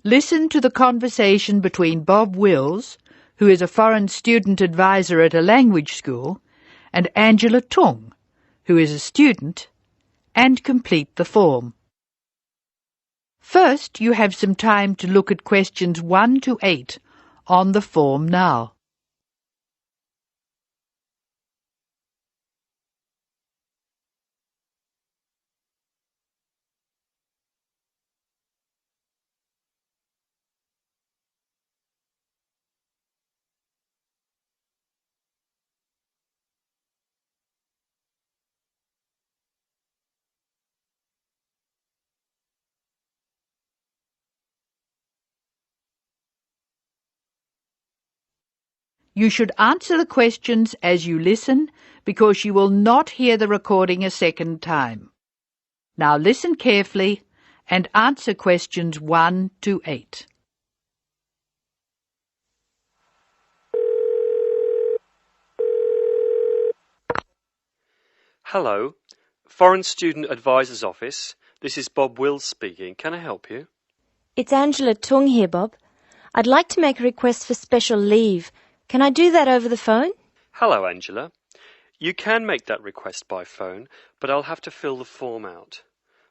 Listen to the conversation between Bob Wills, who is a foreign student advisor at a language school, and Angela Tung, who is a student, and complete the form. First, you have some time to look at questions 1 to 8 on the form now. You should answer the questions as you listen because you will not hear the recording a second time. Now listen carefully and answer questions 1 to 8. Hello, Foreign Student Advisor's Office. This is Bob Wills speaking. Can I help you? It's Angela Tung here, Bob. I'd like to make a request for special leave. Can I do that over the phone? Hello, Angela. You can make that request by phone, but I'll have to fill the form out.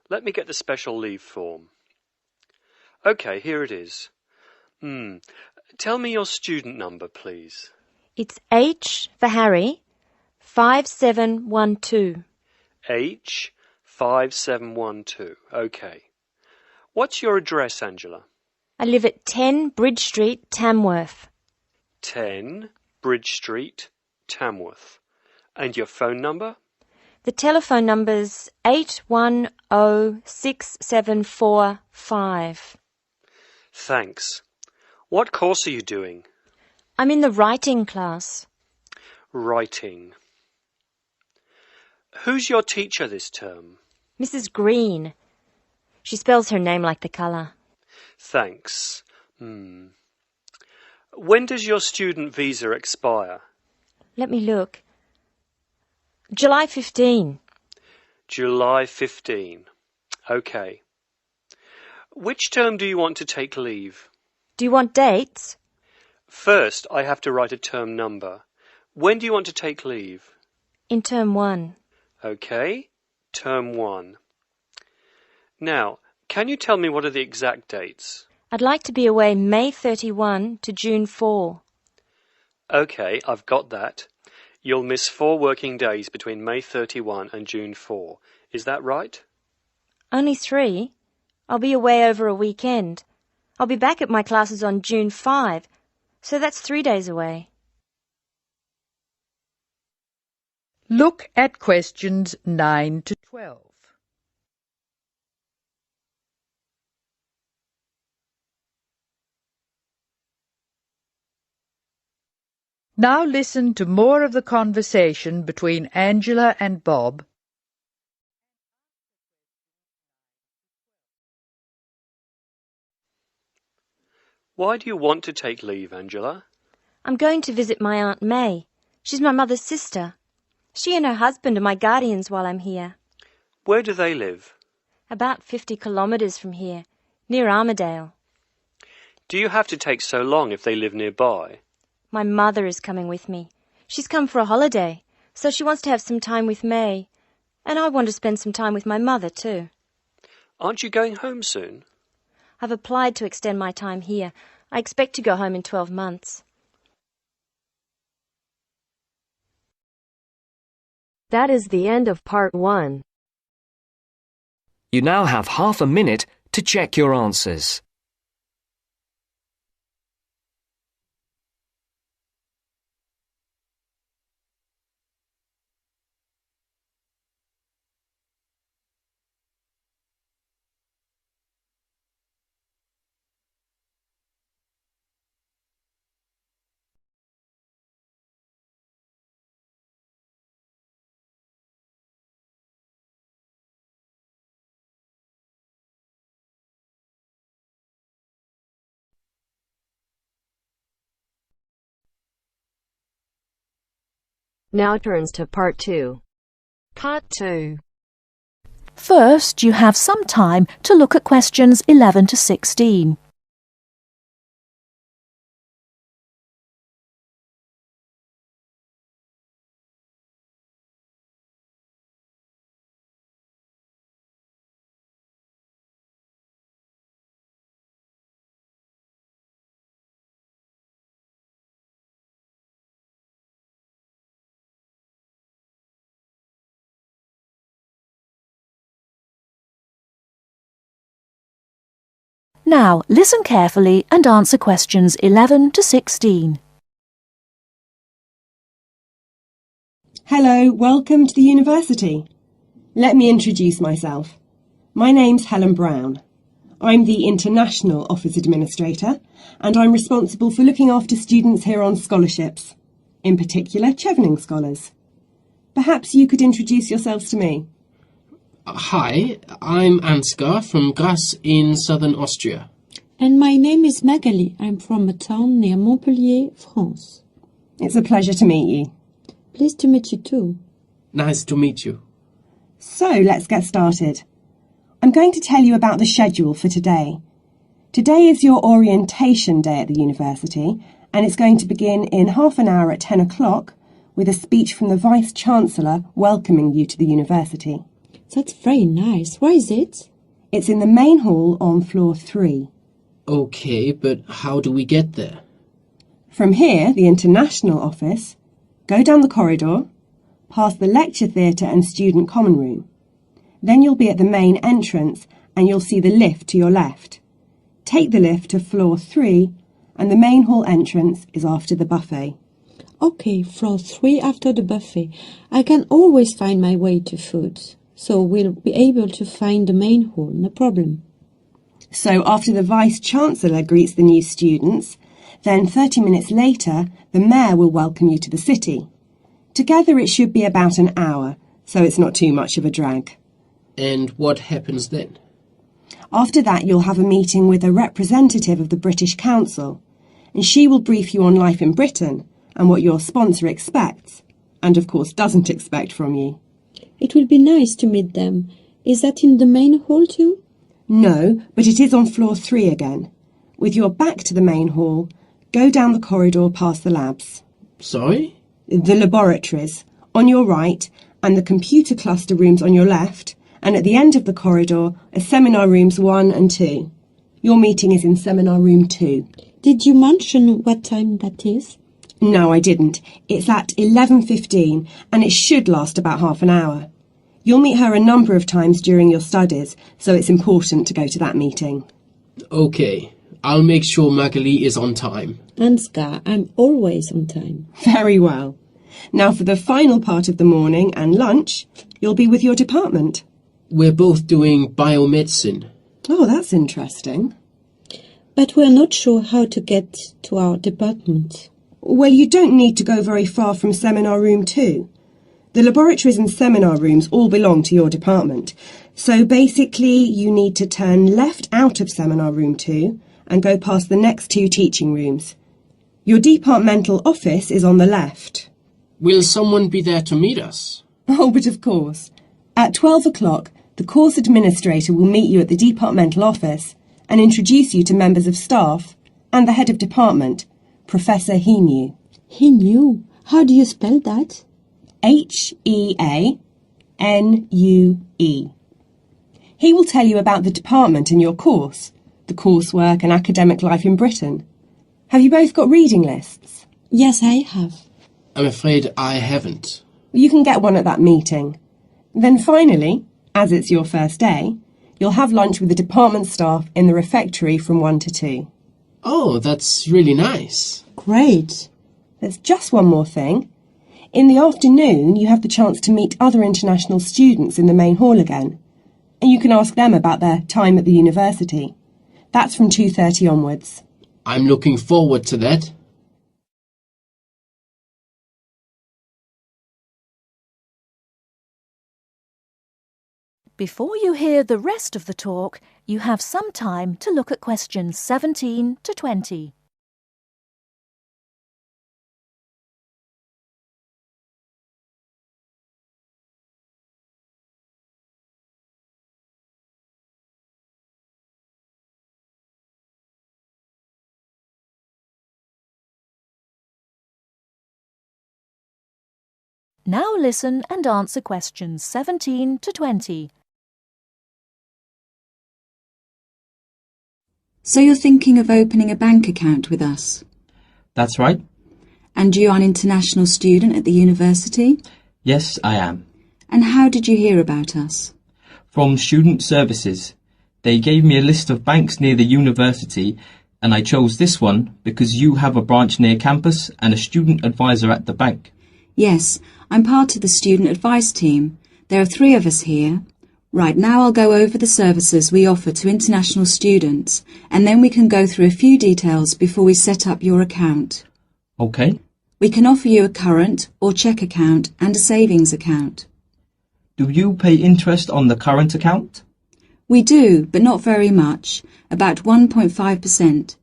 Let me get the special leave form. OK, here it is. Tell me your student number, please. It's H for Harry, 5712. H 5712. OK. What's your address, Angela? I live at 10 Bridge Street, Tamworth. 10 Bridge Street, Tamworth. And your phone number? The telephone number's 8106745. Thanks. What course are you doing? I'm in the writing class. Writing. Who's your teacher this term? Mrs. Green. She spells her name like the colour. Thanks. When does your student visa expire? Let me look. July 15. July 15. OK. Which term do you want to take leave? Do you want dates? First, I have to write a term number. When do you want to take leave? In term 1. OK. Term 1. Now, can you tell me what are the exact dates? I'd like to be away May 31 to June 4. OK, I've got that. You'll miss 4 working days between May 31 and June 4. Is that right? Only 3. I'll be away over a weekend. I'll be back at my classes on June 5, so that's 3 days away. Look at questions 9 to 12. Now listen to more of the conversation between Angela and Bob. Why do you want to take leave, Angela? I'm going to visit my Aunt May. She's my mother's sister. She and her husband are my guardians while I'm here. Where do they live? About 50 kilometres from here, near Armadale. Do you have to take so long if they live nearby? My mother is coming with me. She's come for a holiday, so she wants to have some time with May. And I want to spend some time with my mother too. Aren't you going home soon? I've applied to extend my time here. I expect to go home in 12 months. That is the end of part 1. You now have half a minute to check your answers. Now turns to part 2. Part 2. First, you have some time to look at questions 11 to 16. Now, listen carefully and answer questions 11 to 16. Hello, welcome to the university. Let me introduce myself. My name's Helen Brown. I'm the International Office Administrator and I'm responsible for looking after students here on scholarships, in particular Chevening scholars. Perhaps you could introduce yourselves to me. Hi, I'm Ansgar from Grasse in southern Austria. And my name is Magali. I'm from a town near Montpellier, France. It's a pleasure to meet you. Pleased to meet you too. Nice to meet you. So, let's get started. I'm going to tell you about the schedule for today. Today is your orientation day at the university, and it's going to begin in half an hour at 10 o'clock with a speech from the Vice-Chancellor welcoming you to the university. That's very nice. Where is it? It's in the main hall on floor 3. Okay, but how do we get there? From here, the International Office, go down the corridor, past the lecture theatre and student common room. Then you'll be at the main entrance and you'll see the lift to your left. Take the lift to floor 3 and the main hall entrance is after the buffet. Okay, floor 3 after the buffet. I can always find my way to food, so we'll be able to find the main hall, no problem. So after the Vice-Chancellor greets the new students, then 30 minutes later, the Mayor will welcome you to the city. Together it should be about an hour, so it's not too much of a drag. And what happens then? After that, you'll have a meeting with a representative of the British Council, and she will brief you on life in Britain and what your sponsor expects, and of course doesn't expect from you. It will be nice to meet them. Is that in the main hall too? No, but it is on floor 3 again. With your back to the main hall, go down the corridor past the labs. Sorry? The laboratories, on your right, and the computer cluster rooms on your left, and at the end of the corridor are seminar rooms 1 and 2. Your meeting is in seminar room 2. Did you mention what time that is? No, I didn't. It's at 11:15 and it should last about half an hour. You'll meet her a number of times during your studies, so it's important to go to that meeting. Okay, I'll make sure Magali is on time. Ansgar, I'm always on time. Very well. Now for the final part of the morning and lunch, you'll be with your department. We're both doing biomedicine. Oh, that's interesting. But we're not sure how to get to our department. Well, you don't need to go very far from seminar room 2. The laboratories and seminar rooms all belong to your department. So basically, you need to turn left out of seminar room 2 and go past the next 2 teaching rooms. Your departmental office is on the left. Will someone be there to meet us? Oh, but of course. At 12 o'clock, the course administrator will meet you at the departmental office and introduce you to members of staff and the head of department, Professor Heanue. Heanue? How do you spell that? Heanue. He will tell you about the department and your course, the coursework and academic life in Britain. Have you both got reading lists? Yes, I have. I'm afraid I haven't. You can get one at that meeting. Then finally, as it's your first day, you'll have lunch with the department staff in the refectory from 1 to 2. Oh, that's really nice. Great. There's just one more thing. In the afternoon, you have the chance to meet other international students in the main hall again. And you can ask them about their time at the university. That's from 2:30 onwards. I'm looking forward to that. Before you hear the rest of the talk, you have some time to look at questions 17 to 20. Now listen and answer questions 17 to 20. So you're thinking of opening a bank account with us? That's right. And you are an international student at the university? Yes, I am. And how did you hear about us? From Student Services. They gave me a list of banks near the university, and I chose this one because you have a branch near campus and a student advisor at the bank. Yes, I'm part of the student advice team. There are 3 of us here. Right, now I'll go over the services we offer to international students, and then we can go through a few details before we set up your account. Okay. We can offer you a current or cheque account and a savings account. Do you pay interest on the current account? We do, but not very much, about 1.5%.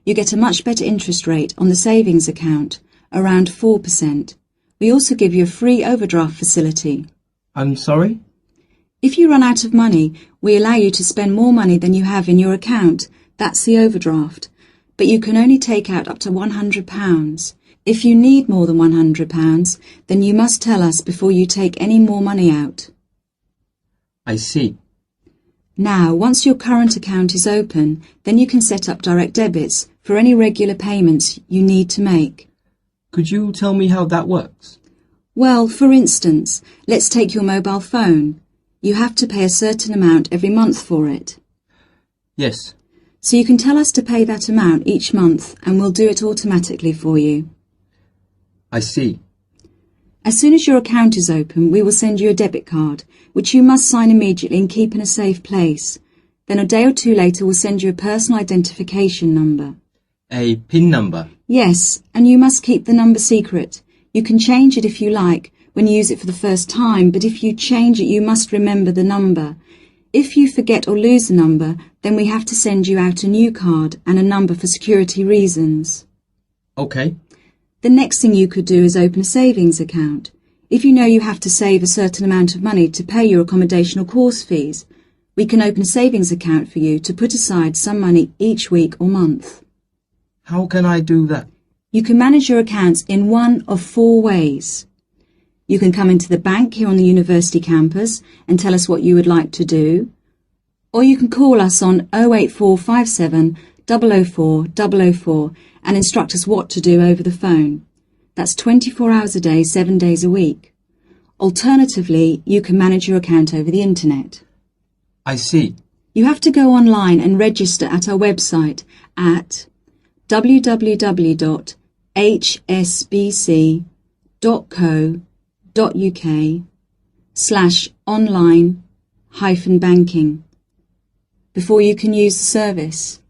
You get a much better interest rate on the savings account, around 4%. We also give you a free overdraft facility. I'm sorry? If you run out of money, we allow you to spend more money than you have in your account. That's the overdraft. But you can only take out up to £100. If you need more than £100, then you must tell us before you take any more money out. I see. Now, once your current account is open, then you can set up direct debits for any regular payments you need to make. Could you tell me how that works? Well, for instance, let's take your mobile phone. You have to pay a certain amount every month for it. Yes. So you can tell us to pay that amount each month and we'll do it automatically for you. I see. As soon as your account is open, we will send you a debit card, which you must sign immediately and keep in a safe place. Then a day or 2 later, we'll send you a personal identification number. A PIN number? Yes, and you must keep the number secret. You can change it if you like when you use it for the first time, but if you change it, you must remember the number. If you forget or lose the number, then we have to send you out a new card and a number for security reasons. Okay. The next thing you could do is open a savings account. If you know you have to save a certain amount of money to pay your accommodation or course fees, we can open a savings account for you to put aside some money each week or month. How can I do that? You can manage your accounts in one of 4 ways. You can come into the bank here on the university campus and tell us what you would like to do, or you can call us on 08457 004 004 and instruct us what to do over the phone. That's 24 hours a day, 7 days a week. Alternatively, you can manage your account over the internet. I see. You have to go online and register at our website at www.hsbc.co.uk/online-banking before you can use the service.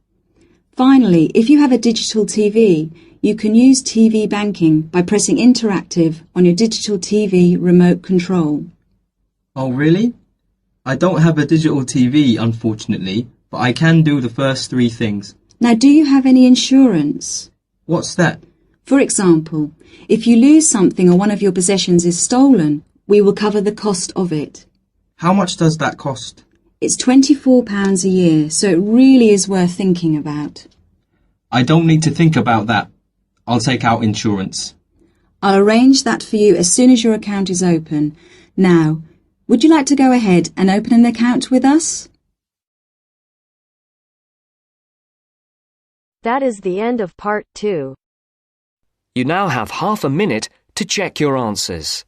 Finally, if you have a digital TV, you can use TV banking by pressing interactive on your digital TV remote control. Oh, really? I don't have a digital TV, unfortunately, but I can do the first 3 things. Now, do you have any insurance? What's that? For example, if you lose something or one of your possessions is stolen, we will cover the cost of it. How much does that cost? It's £24 a year, so it really is worth thinking about. I don't need to think about that. I'll take out insurance. I'll arrange that for you as soon as your account is open. Now, would you like to go ahead and open an account with us? That is the end of part 2. You now have half a minute to check your answers.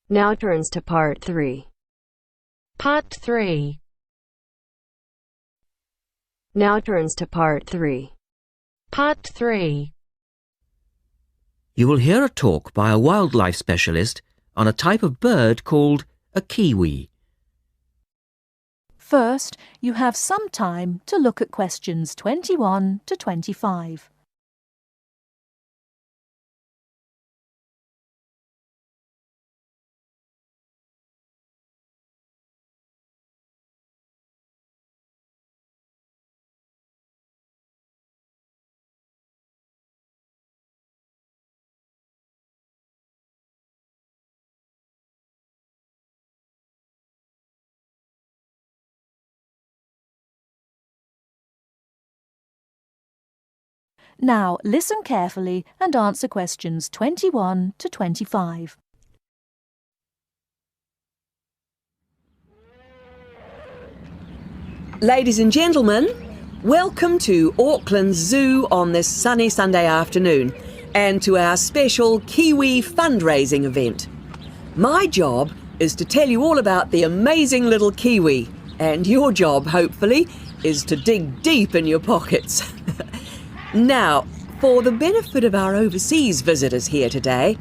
Now turns to part 3. Part 3. Now turns to part 3. Part 3. You will hear a talk by a wildlife specialist on a type of bird called a kiwi. First, you have some time to look at questions 21 to 25. Now listen carefully and answer questions 21 to 25. Ladies and gentlemen, welcome to Auckland Zoo on this sunny Sunday afternoon and to our special Kiwi fundraising event. My job is to tell you all about the amazing little Kiwi, and your job, hopefully, is to dig deep in your pockets. Now, for the benefit of our overseas visitors here today,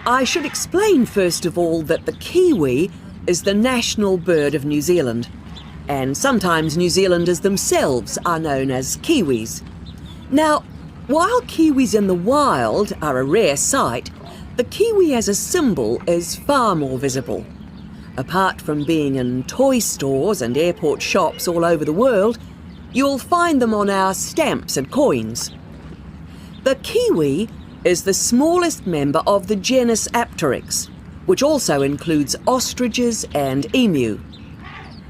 I should explain first of all that the Kiwi is the national bird of New Zealand, and sometimes New Zealanders themselves are known as Kiwis. Now, while Kiwis in the wild are a rare sight, the Kiwi as a symbol is far more visible. Apart from being in toy stores and airport shops all over the world, you'll find them on our stamps and coins. The Kiwi is the smallest member of the genus Apteryx, which also includes ostriches and emu.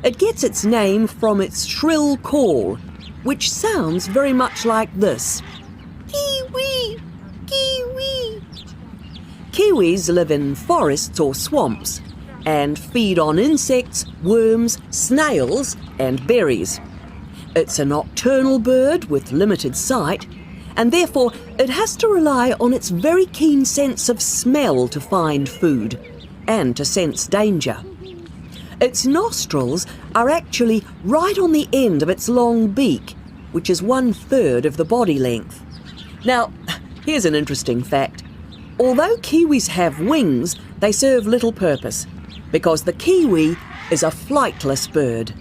It gets its name from its shrill call, which sounds very much like this. Kiwi! Kiwi! Kiwis live in forests or swamps and feed on insects, worms, snails and berries. It's a nocturnal bird with limited sight, and therefore it has to rely on its very keen sense of smell to find food and to sense danger. Its nostrils are actually right on the end of its long beak, which is 1/3 of the body length. Now, here's an interesting fact. Although Kiwis have wings, they serve little purpose, because the Kiwi is a flightless bird.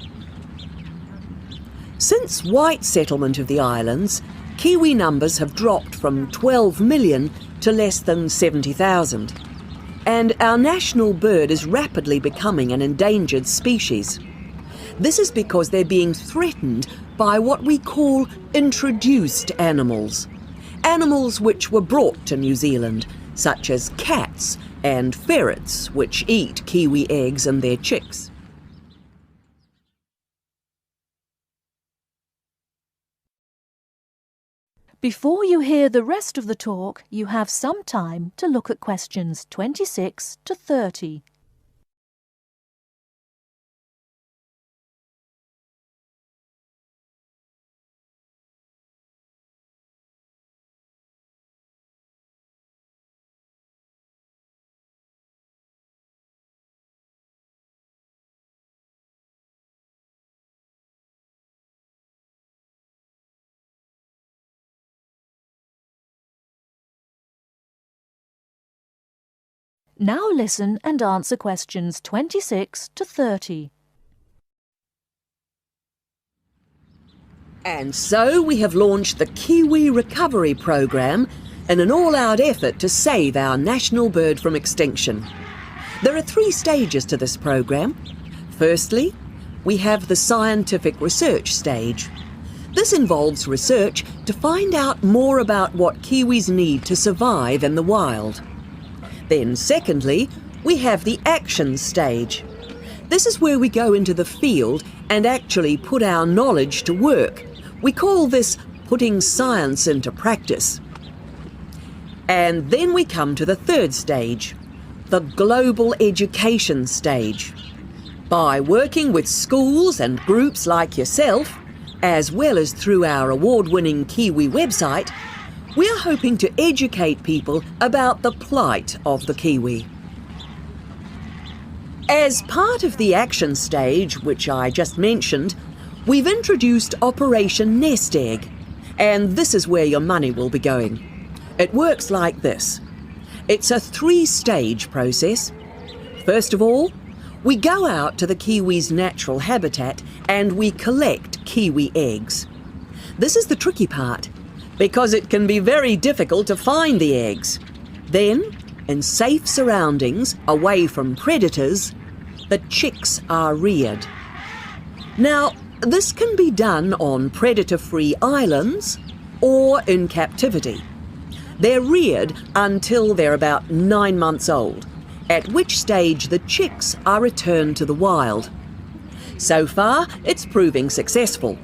Since white settlement of the islands, Kiwi numbers have dropped from 12 million to less than 70,000. And our national bird is rapidly becoming an endangered species. This is because they're being threatened by what we call introduced animals. Animals which were brought to New Zealand, such as cats and ferrets, which eat Kiwi eggs and their chicks. Before you hear the rest of the talk, you have some time to look at questions 26 to 30. Now listen and answer questions 26 to 30. And so we have launched the Kiwi Recovery Programme in an all-out effort to save our national bird from extinction. There are 3 stages to this programme. Firstly, we have the scientific research stage. This involves research to find out more about what Kiwis need to survive in the wild. Then secondly, we have the action stage. This is where we go into the field and actually put our knowledge to work. We call this putting science into practice. And then we come to the 3rd stage, the global education stage. By working with schools and groups like yourself, as well as through our award-winning Kiwi website, we are hoping to educate people about the plight of the Kiwi. As part of the action stage, which I just mentioned, we've introduced Operation Nest Egg, and this is where your money will be going. It works like this. It's a 3-stage process. First of all, we go out to the Kiwi's natural habitat and we collect Kiwi eggs. This is the tricky part, because it can be very difficult to find the eggs. Then, in safe surroundings, away from predators, the chicks are reared. Now, this can be done on predator-free islands or in captivity. They're reared until they're about 9 months old, at which stage the chicks are returned to the wild. So far, it's proving successful.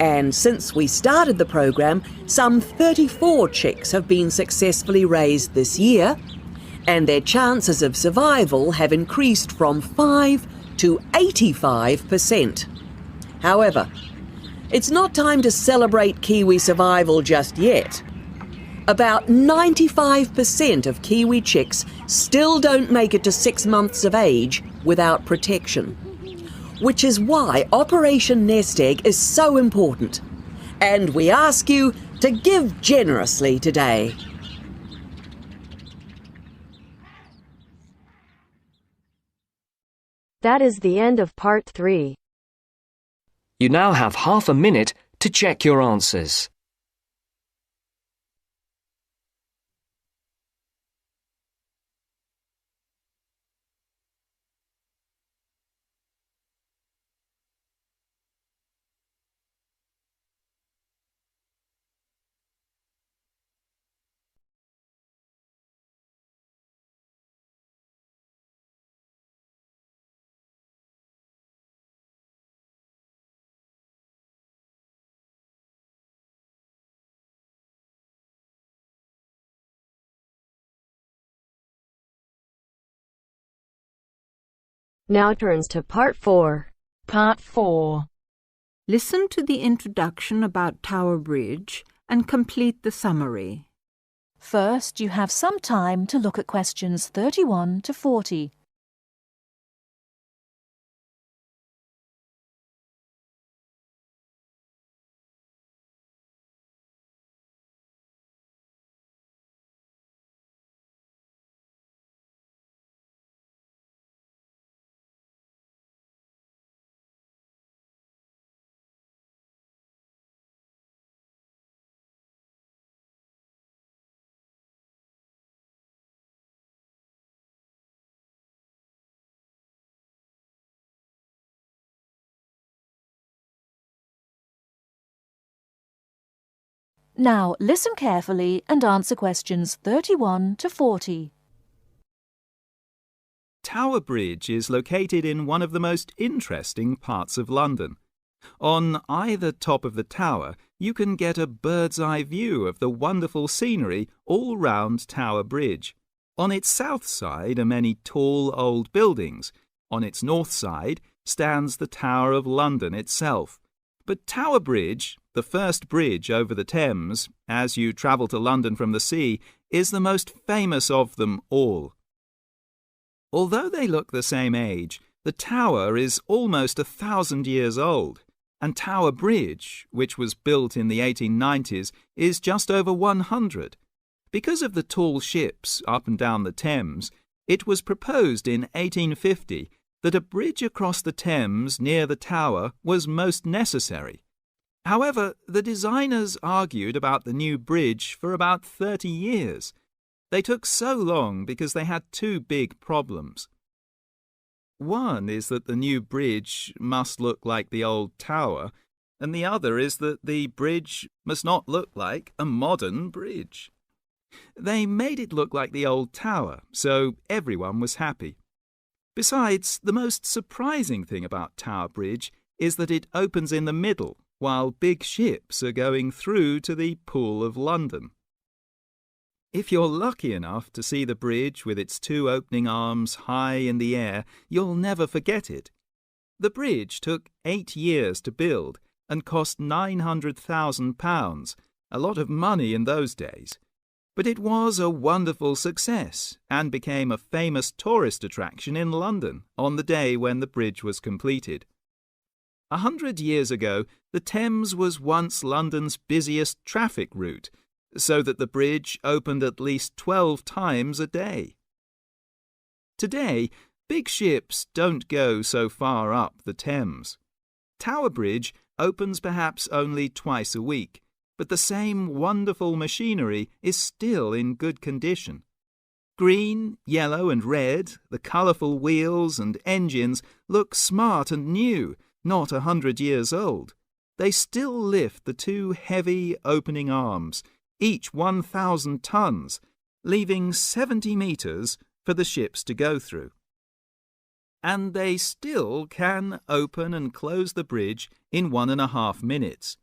And since we started the program, some 34 chicks have been successfully raised this year, and their chances of survival have increased from 5 to 85%. However, it's not time to celebrate Kiwi survival just yet. About 95% of Kiwi chicks still don't make it to 6 months of age without protection, which is why Operation Nest Egg is so important. And we ask you to give generously today. That is the end of part 3. You now have half a minute to check your answers. Now turns to part 4. Part 4. Listen to the introduction about Tower Bridge and complete the summary. First, you have some time to look at questions 31 to 40. Now, listen carefully and answer questions 31 to 40. Tower Bridge is located in one of the most interesting parts of London. On either top of the tower, you can get a bird's-eye view of the wonderful scenery all round Tower Bridge. On its south side are many tall old buildings. On its north side stands the Tower of London itself. But Tower Bridge, the first bridge over the Thames, as you travel to London from the sea, is the most famous of them all. Although they look the same age, the tower is almost 1,000 years old, and Tower Bridge, which was built in the 1890s, is just over 100. Because of the tall ships up and down the Thames, it was proposed in 1850 that a bridge across the Thames near the tower was most necessary. However, the designers argued about the new bridge for about 30 years. They took so long because they had two big problems. One is that the new bridge must look like the old tower, and the other is that the bridge must not look like a modern bridge. They made it look like the old tower, so everyone was happy. Besides, the most surprising thing about Tower Bridge is that it opens in the middle, while big ships are going through to the Pool of London. If you're lucky enough to see the bridge with its two opening arms high in the air, you'll never forget it. The bridge took 8 years to build and cost £900,000, a lot of money in those days. But it was a wonderful success and became a famous tourist attraction in London on the day when the bridge was completed. 100 years ago, the Thames was once London's busiest traffic route, so that the bridge opened at least 12 times a day. Today, big ships don't go so far up the Thames. Tower Bridge opens perhaps only twice a week, but the same wonderful machinery is still in good condition. Green, yellow and red, the colourful wheels and engines look smart and new, not 100 years old. They still lift the two heavy opening arms, each 1,000 tons, leaving 70 metres for the ships to go through. And they still can open and close the bridge in 1.5 minutes,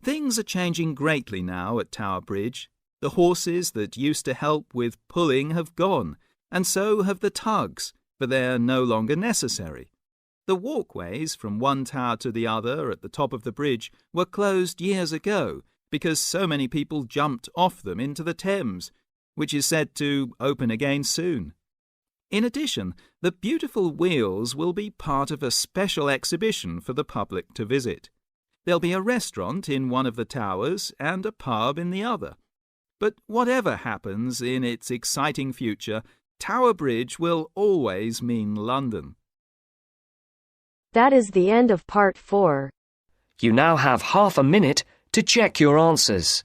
Things are changing greatly now at Tower Bridge. The horses that used to help with pulling have gone, and so have the tugs, for they're no longer necessary. The walkways from one tower to the other at the top of the bridge were closed years ago because so many people jumped off them into the Thames, which is said to open again soon. In addition, the beautiful wheels will be part of a special exhibition for the public to visit. There'll be a restaurant in one of the towers and a pub in the other. But whatever happens in its exciting future, Tower Bridge will always mean London. That is the end of part 4. You now have half a minute to check your answers.